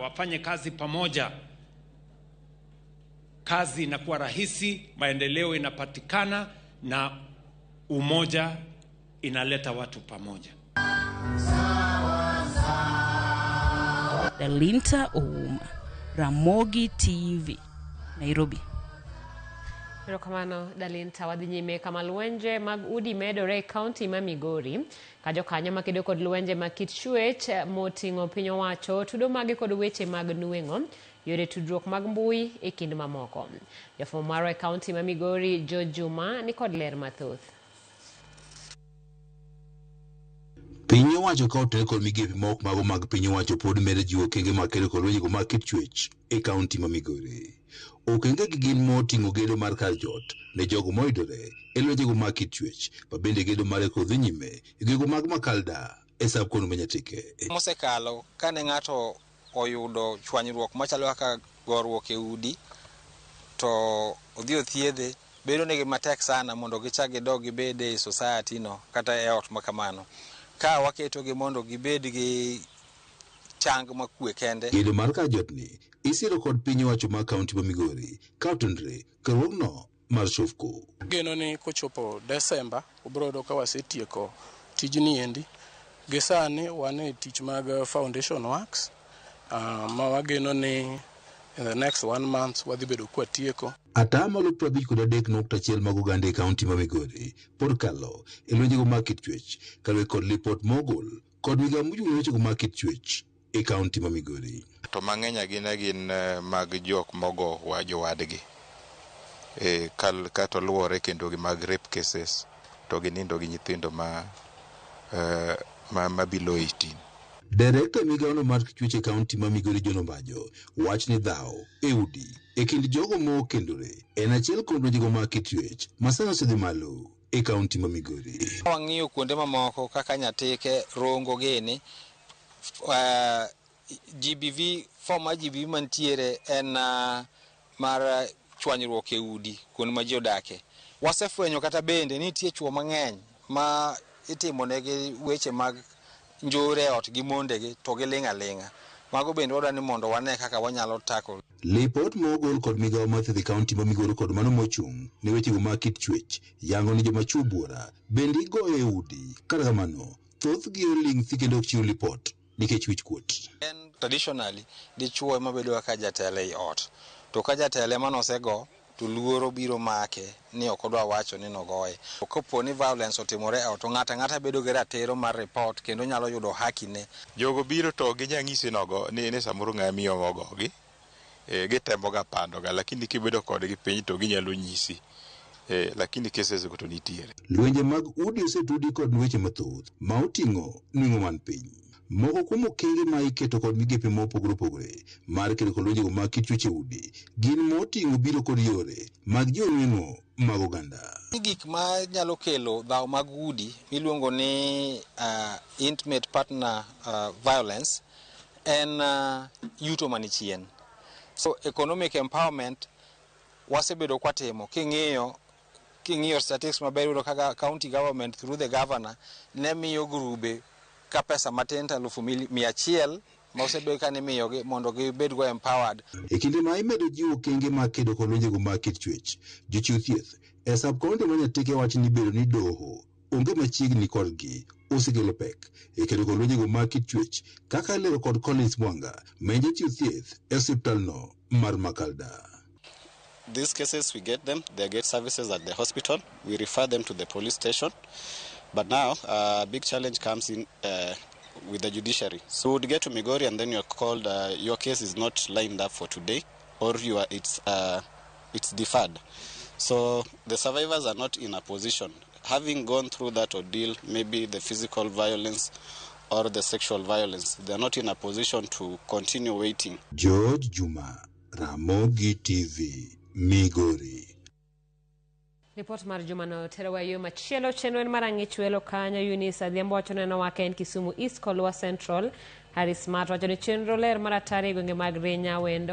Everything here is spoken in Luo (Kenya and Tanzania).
wafanye kazi pamoja, kazi inakuwa rahisi, maendeleo inapatikana na umoja inaleta watu pamoja. Dalinta Ouma, Ramogi TV, Nairobi. Kamano Dalinta wadhi nyime kama lwenje mag udi medore county ma Migori kajo kanyo makedo kod lwenje ma kit chwech moting'o piny owacho tudo mage kod weche mag nueng'o yore tudruok mag mbui e kind mamoko. Jafwambo marwa e county ma Migori George Juma ni kod ler mathoth. Piny owacho ka otel kod migepe mok mago mag piny owacho pod medo jiwo okenge makedo kod weche mag kit chwech e county ma Migori. Okenge gi gin moting'o gedo mar kar jot ne jogo moidore e lwenjego mag kit chwech, ma bende gedo mare kod dhi nyime e gwenge mag Makalda e sab kono Manyatike. Mosekalo kane ng'ato oyudo chwanyruok machalo kaka goruok e udi to odhi othiedhe, bedo negi matek sana mondo gichak gidog gibed e society no kata e ot makamano. Ka waketogi mondo gibed gi chang makwe kende. Gedo mar kar jot ni isiro kod piny owacho ma kaunti ma Migori ka otendore kawuono mar Shofko. Geno ni kochopo Desemba obiro yudo ka wasetieko tijni endi. Gisani wan e tich mag foundation works ma wageno ni in the next 1 month wadhi bedo kwa tieko. Atamalo 53.1 mag oganda e kaunti ma Migori pod kalo e lwenjego mag kit chwech kaluwore kod lipot mogol kod migawo mochung' wechego mag kit chwech e kaunti ma Migori. To mang'eny gin mag jok mogo wa jowadgi kato luwore kendo gi mag rape cases to ginindo gi nyithindo ma below 18. Director migawono mar chwech e kaunti ma Migori John Ombajo wach ni dhawo e udi e kind jogo mokendore en achiel kuom lwenjego mag kit chwech ma sani osedhi malo e kaunti ma Migori. Wang'iyo kuonde mamoko kaka Nyatike, Rongo gini GBV former GBV mantiere en mar chwanyruok e udi kuonde ma ji odake. Wasefwenyo kata bende nitie chwo mang'eny ma itimonegi weche mag njore ot gi mondegi to giling' aling'a. Mago bende wadwani mondo wane kaka wanyalo tako. Lipot mogol kod migawo mar thieth e kaunti ma Migori kod mano mochung' ne wechego mag kit chwech yango ni joma chuo buora bende igoyo e udi. Kata kamano thothgi oling' thi kendo ok chiw lipot nikech wich kuot. Traditionally dichuo ema bedo kaka jatelo ei ot, to ka jatelo ema nosego to luoro biro make ni ok odwa wacho ni nogoye. Kopo ni violence otimore e ot, to ng'ata bedo gi ratiro mar report kendo nyalo yudo haki ne. Jogo biro to ginyang'isi nogo ni samoro ng'a miyo mogogi gitemo ga pandoga, lakini kibedo kodgi piny to ginyalo nyisi. Lakini cases go to nitiere. Lwenje mag udi osetudi kod weche mathoth ma oting'o nweng'o man piny. Moko kuom okenge ma iketo kod migepe mopogore opogore mar kedo kod lwenjego mag kit chwech e udi gin moting'o biro kod yore mag jiwo nweng'o mag oganda. Gik ma nyalo kelo dhaw mag udi miluongo ni intimate partner violence en yuto manichien. So economic empowerment wasebedo kwa timo. King'iyo statistics maber yudo kaka county government through the governor ne miyo grube ka pesa matin 100,000 ma osebedo ka nimiyogi mondo gibed go empowered. E kinde ma imedo jiwo okenge mag kedo kod lwenjego mag kit chwech, jochiw thieth e sab kaunti ma Nyatike wacho ni bedo ni doho onge machiegni kodgi osekelo pek e kedo kod lwenjego mag kit chwech, kaka lero kod Collins Mwanga ma en jachiw thieth e osiptalno mar Makalda. These cases, we get them, they get services at the hospital, we refer them to the police station. But now, a big challenge comes in with the judiciary. So you would get to Migori and then you're called, your case is not lined up for today, or it's deferred. So the survivors are not in a position, having gone through that ordeal, maybe the physical violence or the sexual violence, they're not in a position to continue waiting. George Juma, Ramogi TV, Migori. Report mar Juma no terewa yo machielo chenro en marang'ich welo kanyo Eunice Adhiambo wacho neno wake en Kisumu East Kolwa Central. Harris Smart wacho ni chenro ler mar atari gwenge mag Renya Wendo